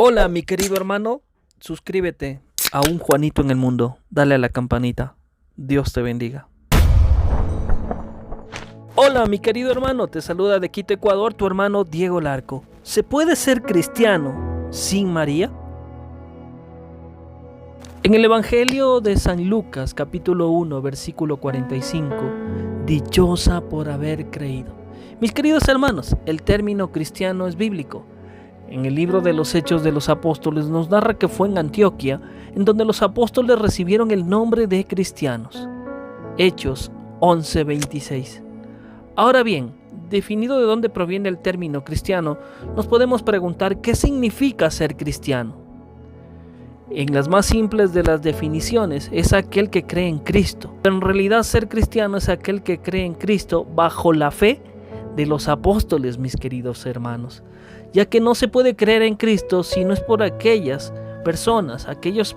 Hola, mi querido hermano, suscríbete a Un Juanito en el Mundo, dale a la campanita. Dios te bendiga. Hola, mi querido hermano, te saluda de Quito, Ecuador, tu hermano Diego Larco. ¿Se puede ser cristiano sin María? En el Evangelio de San Lucas, capítulo 1, versículo 45, dichosa por haber creído. Mis queridos hermanos, el término cristiano es bíblico. En el libro de los Hechos de los Apóstoles nos narra que fue en Antioquía en donde los apóstoles recibieron el nombre de cristianos. Hechos 11:26. Ahora bien, definido de dónde proviene el término cristiano, nos podemos preguntar qué significa ser cristiano. En las más simples de las definiciones es aquel que cree en Cristo. Pero en realidad ser cristiano es aquel que cree en Cristo bajo la fe de los apóstoles, mis queridos hermanos, ya que no se puede creer en Cristo si no es por aquellas personas, aquellos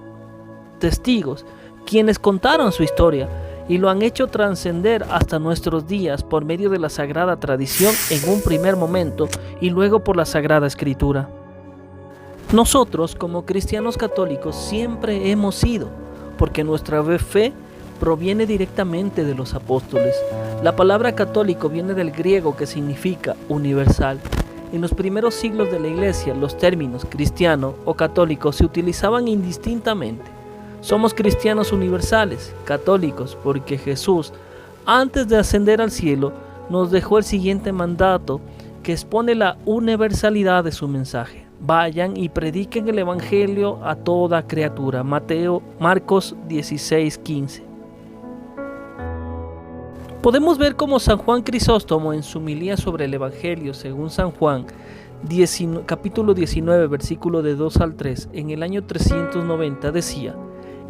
testigos, quienes contaron su historia y lo han hecho trascender hasta nuestros días por medio de la Sagrada Tradición en un primer momento y luego por la Sagrada Escritura. Nosotros, como cristianos católicos, siempre hemos sido, porque nuestra fe proviene directamente de los apóstoles. La palabra católico viene del griego que significa universal. En los primeros siglos de la Iglesia, los términos cristiano o católico se utilizaban indistintamente. Somos cristianos universales, católicos, porque Jesús, antes de ascender al cielo, nos dejó el siguiente mandato que expone la universalidad de su mensaje. Vayan y prediquen el Evangelio a toda criatura. Marcos 16:15. Podemos ver cómo San Juan Crisóstomo en su homilía sobre el Evangelio según San Juan, capítulo 19, versículo de 2 al 3, en el año 390 decía: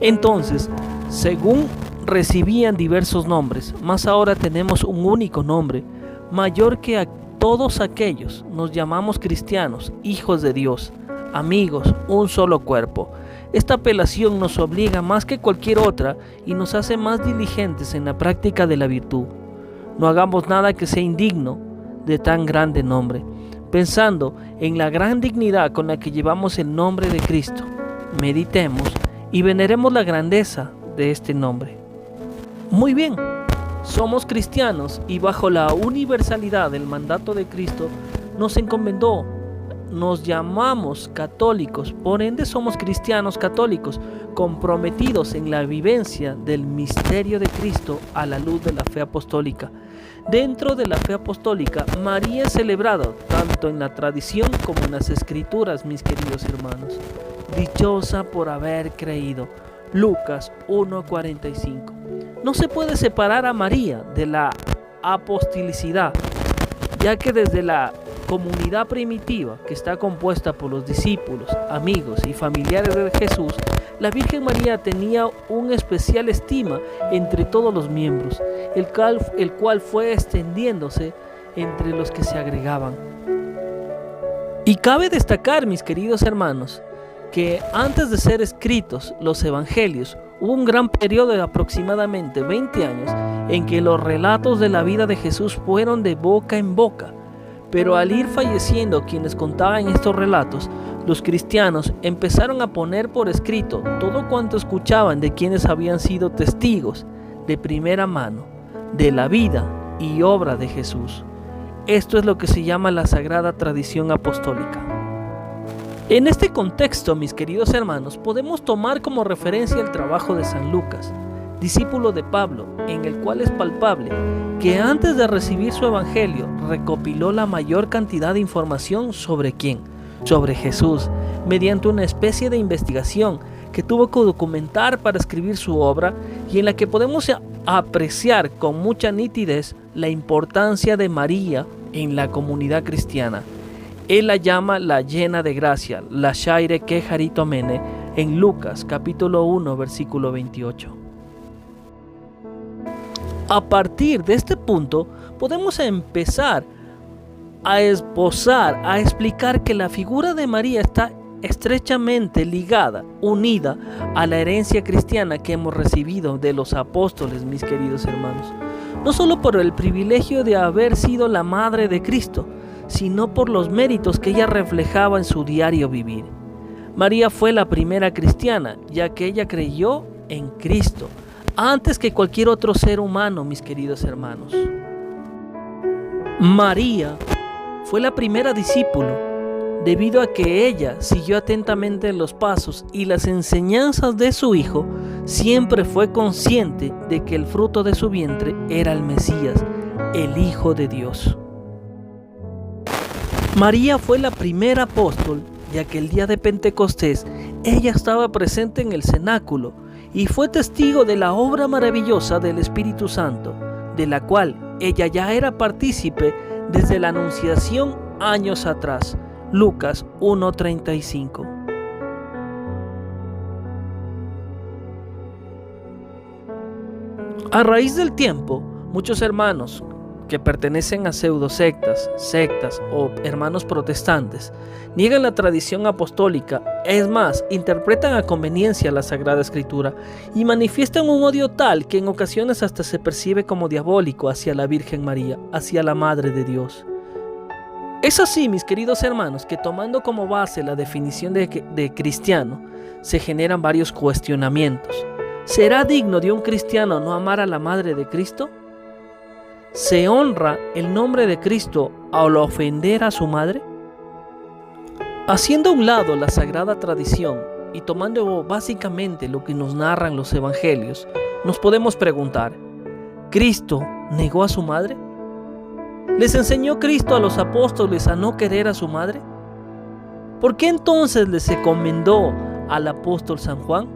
entonces, según recibían diversos nombres, mas ahora tenemos un único nombre, mayor que a todos aquellos, nos llamamos cristianos, hijos de Dios, amigos, un solo cuerpo. Esta apelación nos obliga más que cualquier otra y nos hace más diligentes en la práctica de la virtud. No hagamos nada que sea indigno de tan grande nombre, pensando en la gran dignidad con la que llevamos el nombre de Cristo. Meditemos y veneremos la grandeza de este nombre. Muy bien, somos cristianos y bajo la universalidad del mandato de Cristo nos encomendó. Nos llamamos católicos, por ende somos cristianos católicos, comprometidos en la vivencia del misterio de Cristo a la luz de la fe apostólica. Dentro de la fe apostólica, María es celebrada tanto en la tradición como en las escrituras, mis queridos hermanos. Dichosa por haber creído. Lucas 1:45. No se puede separar a María de la apostolicidad, ya que desde la comunidad primitiva que está compuesta por los discípulos, amigos y familiares de Jesús, la Virgen María tenía una especial estima entre todos los miembros, el cual fue extendiéndose entre los que se agregaban. Y cabe destacar, mis queridos hermanos, que antes de ser escritos los evangelios, hubo un gran periodo de aproximadamente 20 años en que los relatos de la vida de Jesús fueron de boca en boca. Pero al ir falleciendo quienes contaban estos relatos, los cristianos empezaron a poner por escrito todo cuanto escuchaban de quienes habían sido testigos de primera mano de la vida y obra de Jesús. Esto es lo que se llama la Sagrada Tradición Apostólica. En este contexto, mis queridos hermanos, podemos tomar como referencia el trabajo de San Lucas, discípulo de Pablo, en el cual es palpable que antes de recibir su evangelio recopiló la mayor cantidad de información sobre quién, sobre Jesús, mediante una especie de investigación que tuvo que documentar para escribir su obra y en la que podemos apreciar con mucha nitidez la importancia de María en la comunidad cristiana. Él la llama la llena de gracia, la Shaire Keharitomene, en Lucas capítulo 1, versículo 28. A partir de este punto, podemos empezar a esbozar, a explicar que la figura de María está estrechamente ligada, unida a la herencia cristiana que hemos recibido de los apóstoles, mis queridos hermanos. No solo por el privilegio de haber sido la madre de Cristo, sino por los méritos que ella reflejaba en su diario vivir. María fue la primera cristiana, ya que ella creyó en Cristo, antes que cualquier otro ser humano, mis queridos hermanos. María fue la primera discípulo, debido a que ella siguió atentamente los pasos y las enseñanzas de su hijo. Siempre fue consciente de que el fruto de su vientre era el Mesías, el Hijo de Dios. María fue la primera apóstol, ya que el día de Pentecostés ella estaba presente en el cenáculo y fue testigo de la obra maravillosa del Espíritu Santo, de la cual ella ya era partícipe desde la Anunciación años atrás. Lucas 1:35. A raíz del tiempo, muchos hermanos que pertenecen a pseudosectas, sectas o hermanos protestantes niegan la tradición apostólica, es más, interpretan a conveniencia la Sagrada Escritura y manifiestan un odio tal que en ocasiones hasta se percibe como diabólico hacia la Virgen María, hacia la Madre de Dios. Es así, mis queridos hermanos, que tomando como base la definición de cristiano, se generan varios cuestionamientos. ¿Será digno de un cristiano no amar a la Madre de Cristo? ¿Se honra el nombre de Cristo al ofender a su madre? Haciendo a un lado la sagrada tradición y tomando básicamente lo que nos narran los evangelios, nos podemos preguntar, ¿Cristo negó a su madre? ¿Les enseñó Cristo a los apóstoles a no querer a su madre? ¿Por qué entonces les encomendó al apóstol San Juan?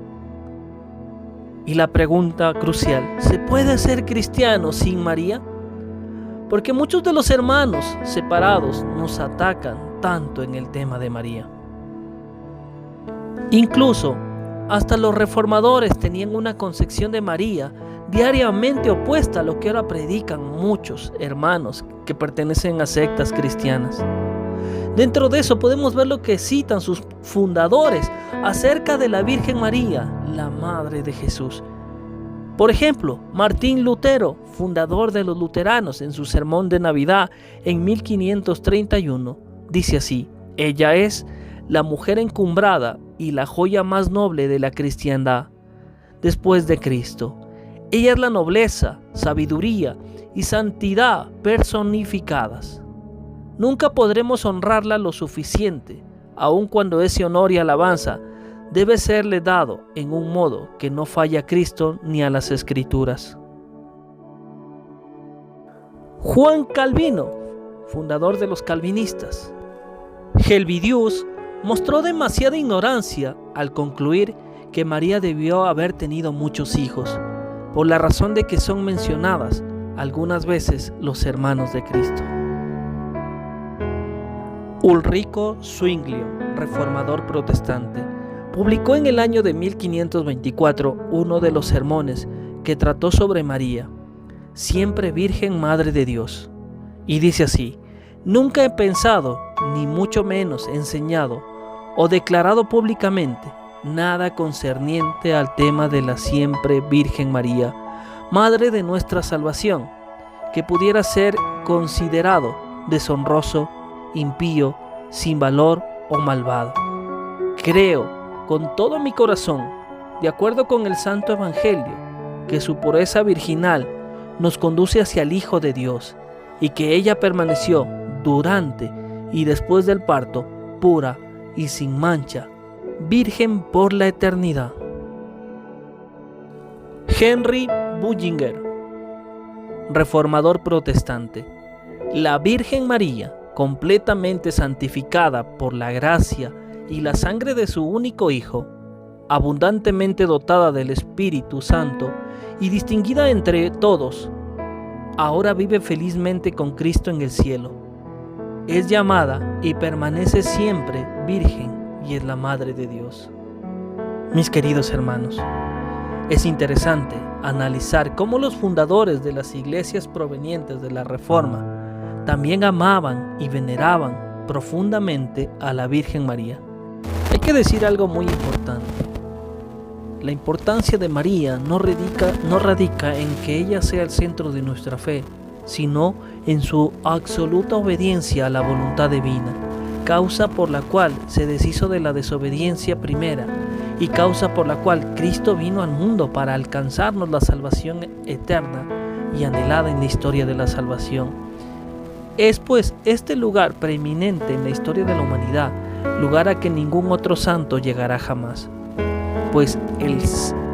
Y la pregunta crucial, ¿se puede ser cristiano sin María? Porque muchos de los hermanos separados nos atacan tanto en el tema de María. Incluso, hasta los reformadores tenían una concepción de María diariamente opuesta a lo que ahora predican muchos hermanos que pertenecen a sectas cristianas. Dentro de eso podemos ver lo que citan sus fundadores acerca de la Virgen María, la Madre de Jesús. Por ejemplo, Martín Lutero, fundador de los luteranos, en su sermón de Navidad en 1531, dice así: ella es la mujer encumbrada y la joya más noble de la cristiandad, después de Cristo. Ella es la nobleza, sabiduría y santidad personificadas. Nunca podremos honrarla lo suficiente, aun cuando ese honor y alabanza debe serle dado en un modo que no falla a Cristo ni a las Escrituras. Juan Calvino, fundador de los calvinistas. Helvidius mostró demasiada ignorancia al concluir que María debió haber tenido muchos hijos, por la razón de que son mencionadas algunas veces los hermanos de Cristo. Ulrico Zwinglio, reformador protestante, publicó en el año de 1524 uno de los sermones que trató sobre María, siempre Virgen Madre de Dios, y dice así: nunca he pensado, ni mucho menos enseñado o declarado públicamente nada concerniente al tema de la siempre Virgen María, Madre de nuestra salvación, que pudiera ser considerado deshonroso, impío, sin valor o malvado. Creo con todo mi corazón, de acuerdo con el Santo Evangelio, que su pureza virginal nos conduce hacia el Hijo de Dios y que ella permaneció durante y después del parto pura y sin mancha, virgen por la eternidad. Henry Bullinger, reformador protestante. La Virgen María, completamente santificada por la gracia y la sangre de su único Hijo, abundantemente dotada del Espíritu Santo y distinguida entre todos, ahora vive felizmente con Cristo en el cielo. Es llamada y permanece siempre virgen y es la Madre de Dios. Mis queridos hermanos, es interesante analizar cómo los fundadores de las iglesias provenientes de la Reforma también amaban y veneraban profundamente a la Virgen María. Hay que decir algo muy importante. La importancia de María no radica en que ella sea el centro de nuestra fe, sino en su absoluta obediencia a la voluntad divina, causa por la cual se deshizo de la desobediencia primera y causa por la cual Cristo vino al mundo para alcanzarnos la salvación eterna y anhelada en la historia de la salvación. Es pues este lugar preeminente en la historia de la humanidad, lugar a que ningún otro santo llegará jamás, pues el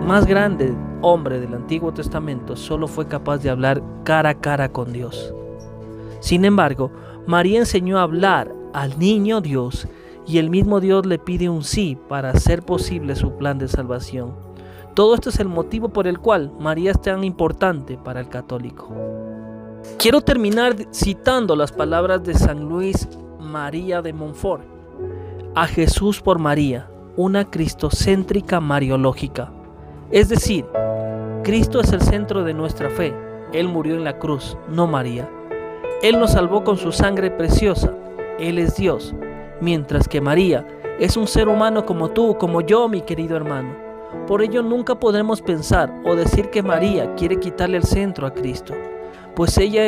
más grande hombre del Antiguo Testamento solo fue capaz de hablar cara a cara con Dios. Sin embargo, María enseñó a hablar al niño Dios y el mismo Dios le pide un sí para hacer posible su plan de salvación. Todo esto es el motivo por el cual María es tan importante para el católico. Quiero terminar citando las palabras de San Luis María de Montfort: a Jesús por María, una cristocéntrica mariológica. Es decir, Cristo es el centro de nuestra fe. Él murió en la cruz, no María. Él nos salvó con su sangre preciosa. Él es Dios, mientras que María es un ser humano como tú, como yo, mi querido hermano. Por ello nunca podremos pensar o decir que María quiere quitarle el centro a Cristo, pues ella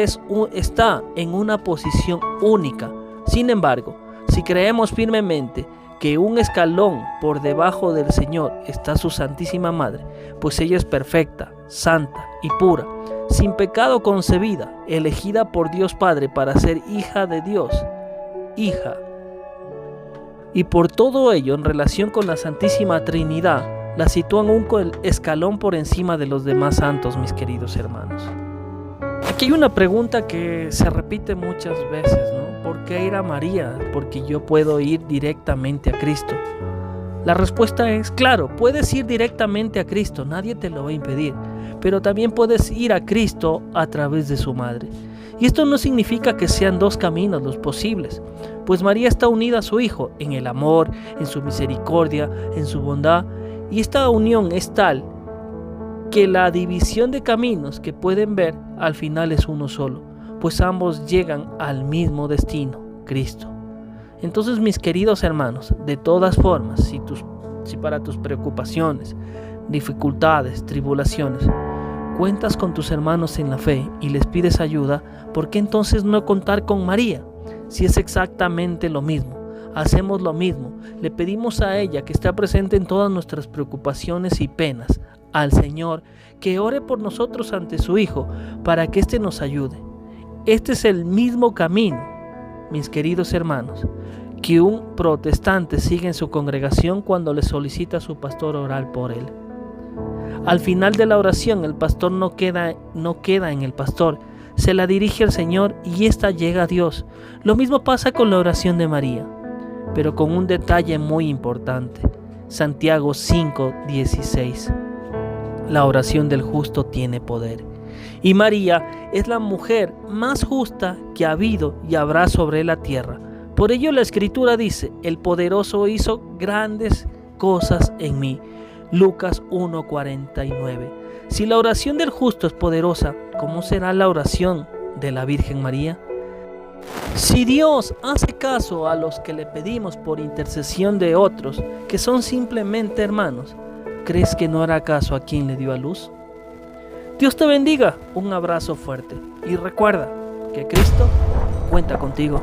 está en una posición única. Sin embargo, si creemos firmemente que un escalón por debajo del Señor está su Santísima Madre, pues ella es perfecta, santa y pura, sin pecado concebida, elegida por Dios Padre para ser hija de Dios, hija. Y por todo ello, en relación con la Santísima Trinidad, la sitúan un escalón por encima de los demás santos, mis queridos hermanos. Aquí hay una pregunta que se repite muchas veces, ¿no? ¿Por qué ir a María? Porque yo puedo ir directamente a Cristo. La respuesta es, claro, puedes ir directamente a Cristo, nadie te lo va a impedir, pero también puedes ir a Cristo a través de su madre. Y esto no significa que sean dos caminos los posibles, pues María está unida a su Hijo en el amor, en su misericordia, en su bondad, y esta unión es tal que la división de caminos que pueden ver al final es uno solo, pues ambos llegan al mismo destino, Cristo. Entonces, mis queridos hermanos, de todas formas, si para tus preocupaciones, dificultades, tribulaciones, cuentas con tus hermanos en la fe y les pides ayuda, ¿por qué entonces no contar con María? Si es exactamente lo mismo, hacemos lo mismo, le pedimos a ella que está presente en todas nuestras preocupaciones y penas, al Señor, que ore por nosotros ante su Hijo, para que éste nos ayude. Este es el mismo camino, mis queridos hermanos, que un protestante sigue en su congregación cuando le solicita a su pastor orar por él. Al final de la oración, el pastor no queda en el pastor, se la dirige al Señor y ésta llega a Dios. Lo mismo pasa con la oración de María, pero con un detalle muy importante. Santiago 5:16. La oración del justo tiene poder. Y María es la mujer más justa que ha habido y habrá sobre la tierra. Por ello la Escritura dice, el poderoso hizo grandes cosas en mí. Lucas 1:49. Si la oración del justo es poderosa, ¿cómo será la oración de la Virgen María? Si Dios hace caso a los que le pedimos por intercesión de otros, que son simplemente hermanos, ¿crees que no hará caso a quien le dio a luz? Dios te bendiga, un abrazo fuerte y recuerda que Cristo cuenta contigo.